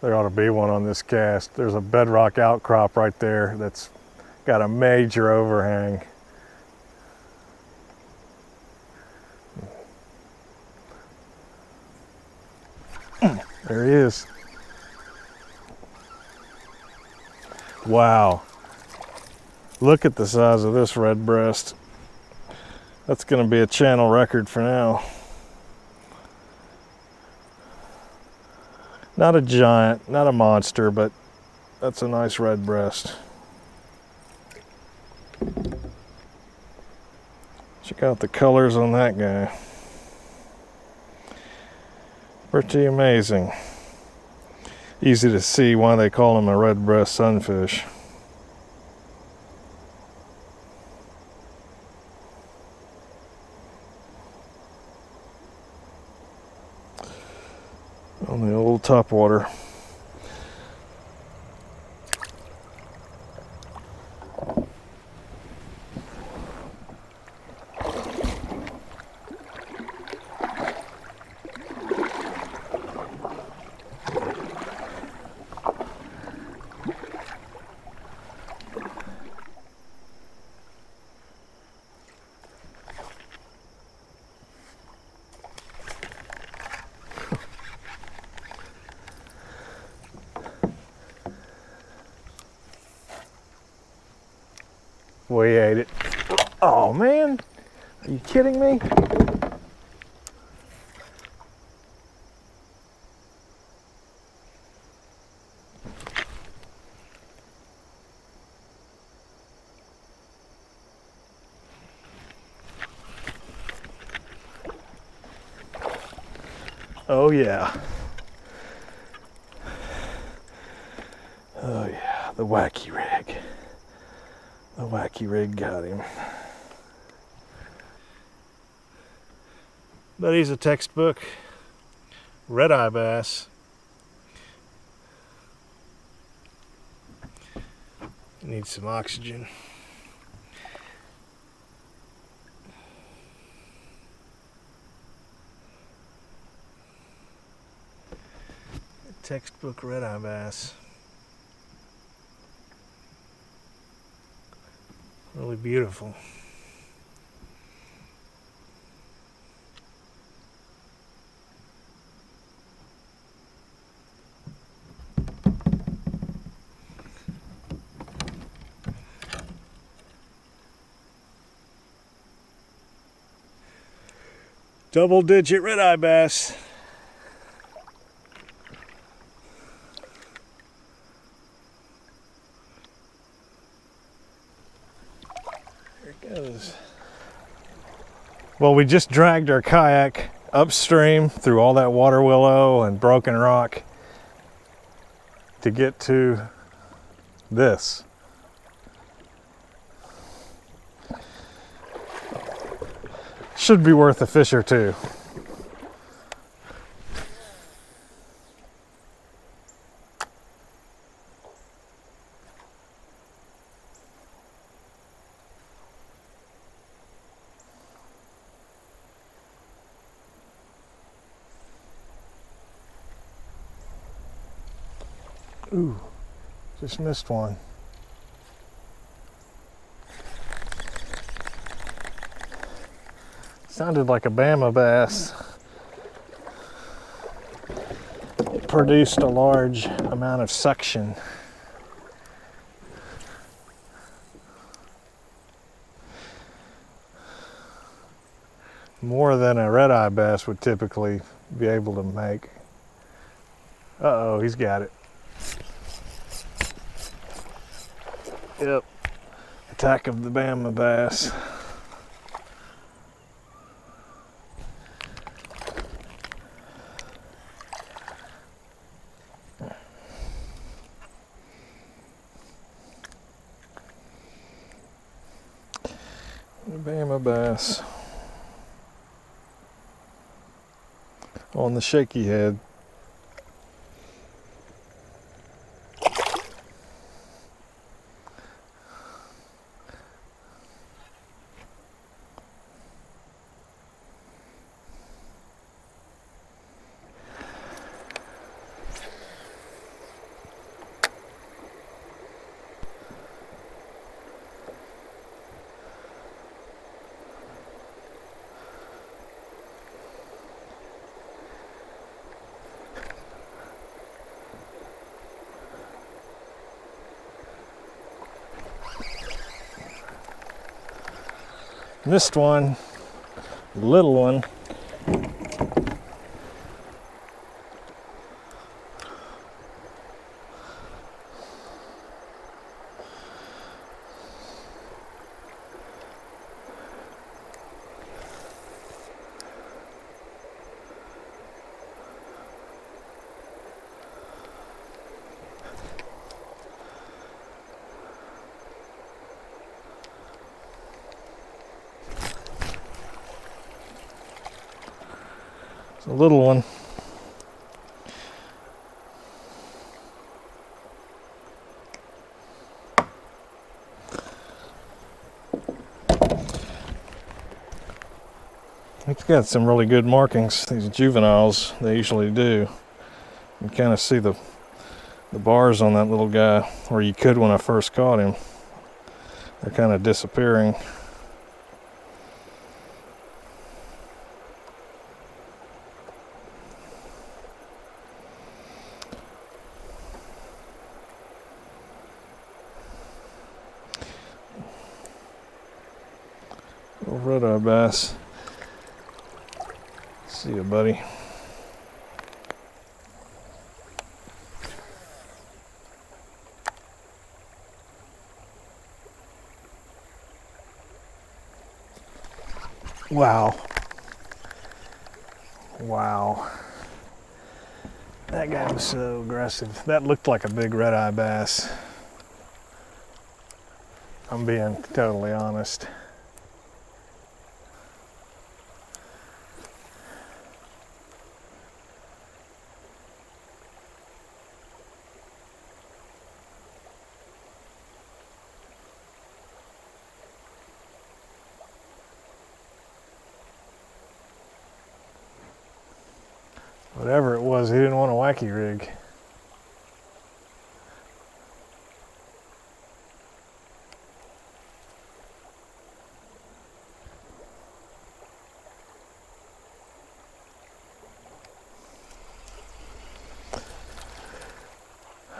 There ought to be one on this cast. There's a bedrock outcrop right there that's got a major overhang. There he is. Wow. Look at the size of this redbreast. That's going to be a channel record for now. Not a giant, not a monster, but that's a nice redbreast. Check out the colors on that guy. Pretty amazing. Easy to see why they call him a redbreast sunfish. On the old topwater. We ate it. Oh man, are you kidding me? Oh yeah. Oh yeah, the wacky rig. The wacky rig got him. But he's a textbook redeye bass. Needs some oxygen. Textbook redeye bass. Really beautiful. Double-digit redeye bass. Well, we just dragged our kayak upstream through all that water willow and broken rock to get to this. Should be worth a fish or two. Ooh, just missed one. Sounded like a Bama bass. Produced a large amount of suction. More than a redeye bass would typically be able to make. Uh-oh, he's got it. Yep, attack of the Bama bass. Bama bass on the shaky head. Missed one, little one. It's a little one. It's got some really good markings, these juveniles, they usually do. You can kind of see the bars on that little guy, or you could when I first caught him. They're kind of disappearing. Little redeye bass. See you, buddy. Wow. Wow. That guy was so aggressive. That looked like a big redeye bass. I'm being totally honest. Whatever it was, he didn't want a wacky rig.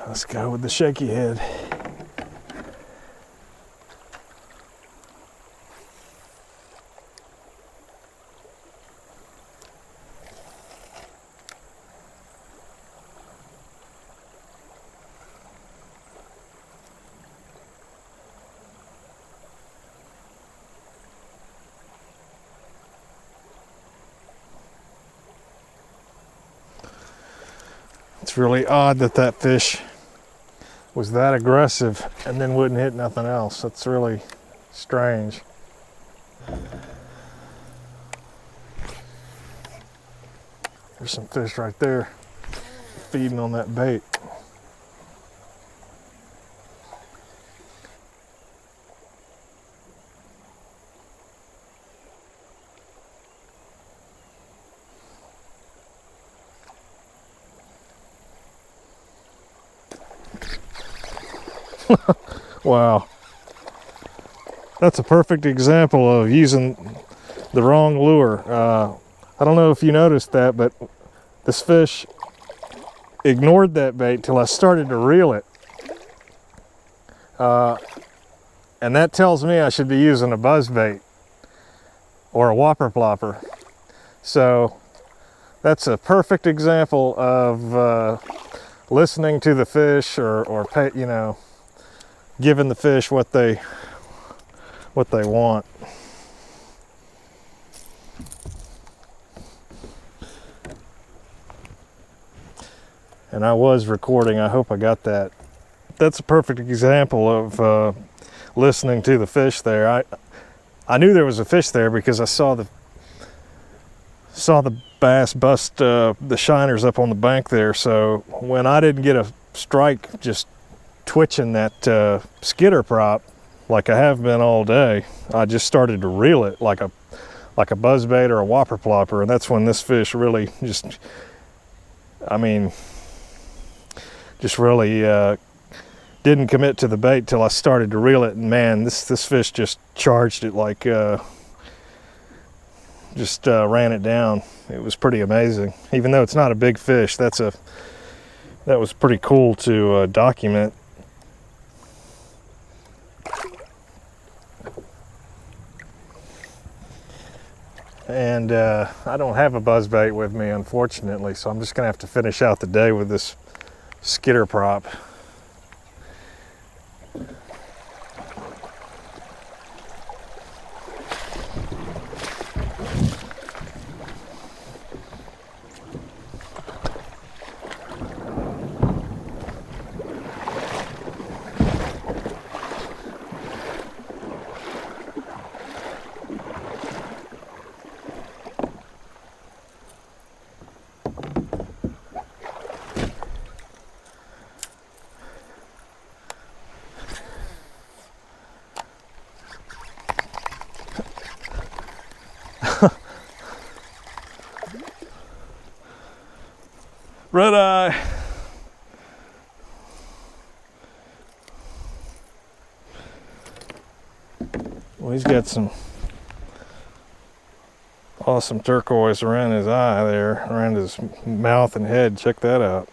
Let's go with the shaky head. It's really odd that that fish was that aggressive and then wouldn't hit nothing else. That's really strange. There's some fish right there feeding on that bait. Wow. That's a perfect example of using the wrong lure. I don't know if you noticed that, but this fish ignored that bait till I started to reel it. And that tells me I should be using a buzz bait or a whopper plopper. So that's a perfect example of listening to the fish or you know, giving the fish what they want. And I was recording. I hope I got that. That's a perfect example of listening to the fish there. I knew there was a fish there because I saw the bass bust the shiners up on the bank there. So when I didn't get a strike just twitching that skitter prop like I have been all day, I just started to reel it like a buzzbait or a whopper plopper, and that's when this fish really just, I mean, just really didn't commit to the bait till I started to reel it, and man, this fish just charged it like just ran it down. It was pretty amazing. Even though it's not a big fish, that was pretty cool to document. And I don't have a buzzbait with me, unfortunately, so I'm just gonna have to finish out the day with this skitter prop. Redeye. Well, he's got some awesome turquoise around his eye there, around his mouth and head. Check that out.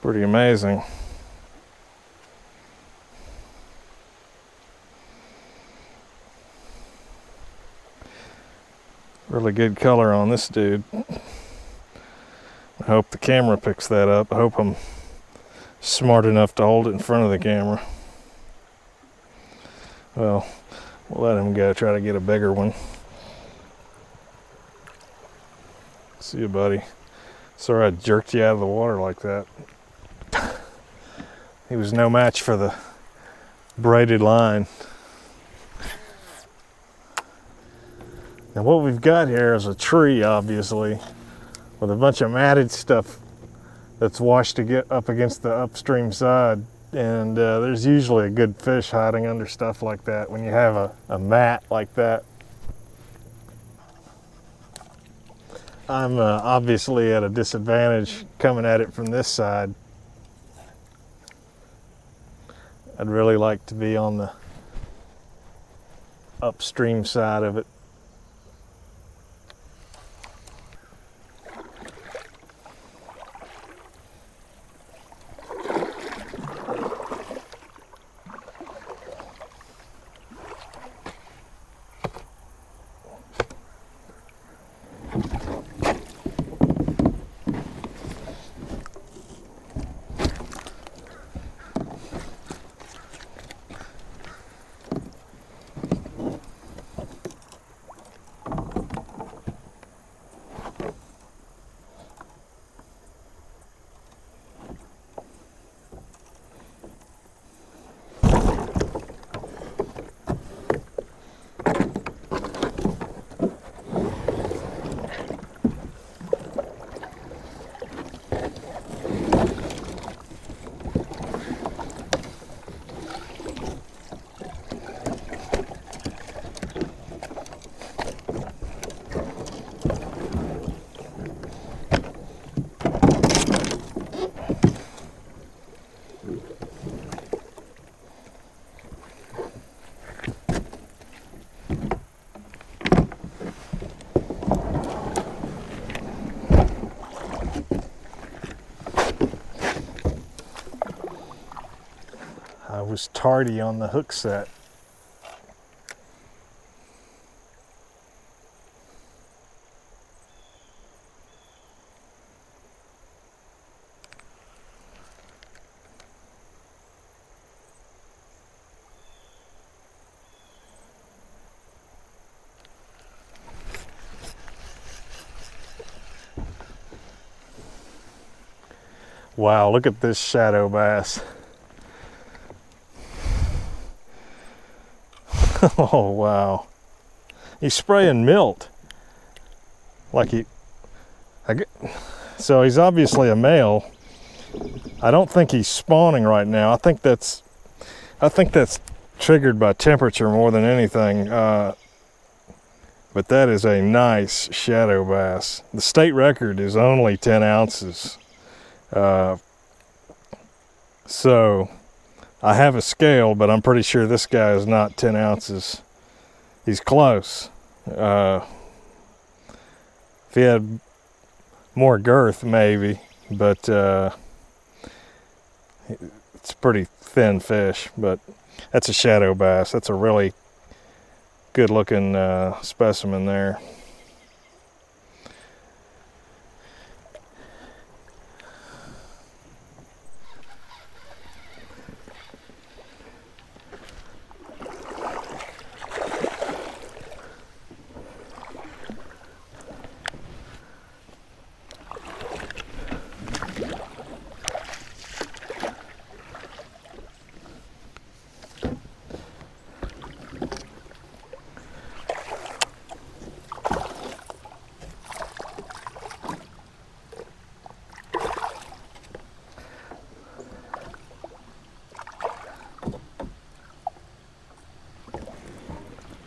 Pretty amazing. Really good color on this dude. I hope the camera picks that up. I hope I'm smart enough to hold it in front of the camera. Well, we'll let him go, try to get a bigger one. See you, buddy. Sorry I jerked you out of the water like that. He was no match for the braided line. Now what we've got here is a tree, obviously, with a bunch of matted stuff that's washed to get up against the upstream side. And there's usually a good fish hiding under stuff like that when you have a mat like that. I'm obviously at a disadvantage coming at it from this side. I'd really like to be on the upstream side of it. I was tardy on the hook set. Wow, look at this shadow bass. Oh, wow. He's spraying milt. So he's obviously a male. I don't think he's spawning right now. I think that's triggered by temperature more than anything. But that is a nice shadow bass. The state record is only 10 ounces. So I have a scale, but I'm pretty sure this guy is not 10 ounces. He's close. If he had more girth, maybe, but it's a pretty thin fish. But that's a shadow bass. That's a really good looking specimen there.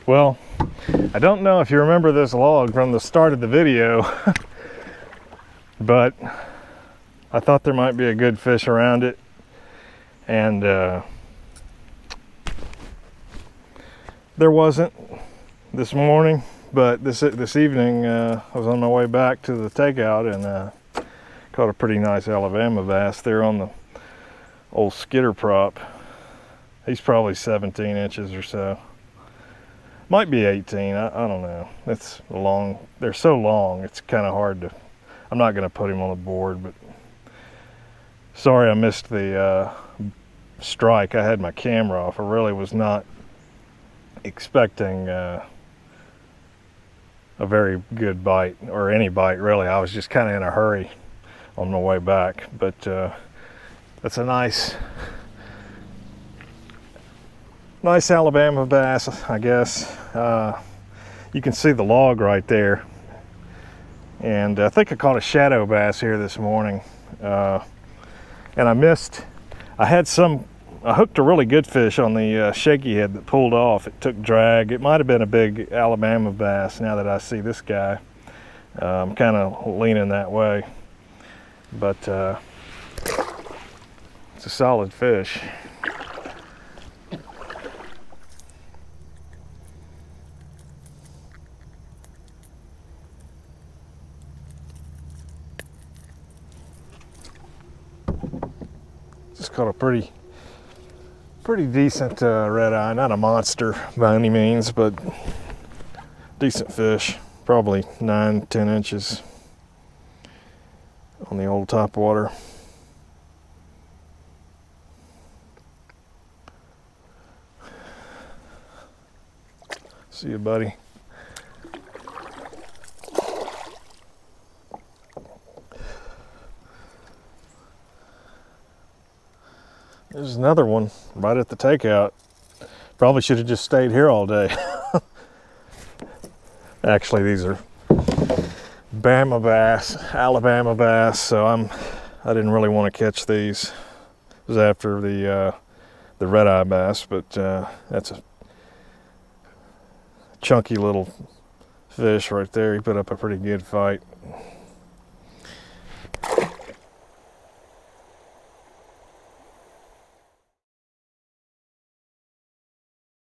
Well, I don't know if you remember this log from the start of the video, but I thought there might be a good fish around it, and there wasn't this morning, but this evening I was on my way back to the takeout and caught a pretty nice Alabama bass there on the old skitter prop. He's probably 17 inches or so. Might be 18, I don't know. It's long, they're so long, it's kind of hard to, I'm not gonna put him on the board, but sorry I missed the strike. I had my camera off. I really was not expecting a very good bite, or any bite really. I was just kind of in a hurry on my way back, but that's a nice Alabama bass, I guess. You can see the log right there, and I think I caught a shadow bass here this morning, and I hooked a really good fish on the shaky head that pulled off. It took drag. It might have been a big Alabama bass now that I see this guy. I'm kind of leaning that way, but it's a solid fish. Just caught a pretty decent red eye. Not a monster by any means, but decent fish. Probably 9-10 inches on the old top water. See you, buddy. There's another one right at the takeout. Probably should have just stayed here all day. Actually, these are Bama bass, Alabama bass, so I didn't really want to catch these. It was after the redeye bass, but that's a chunky little fish right there. He put up a pretty good fight.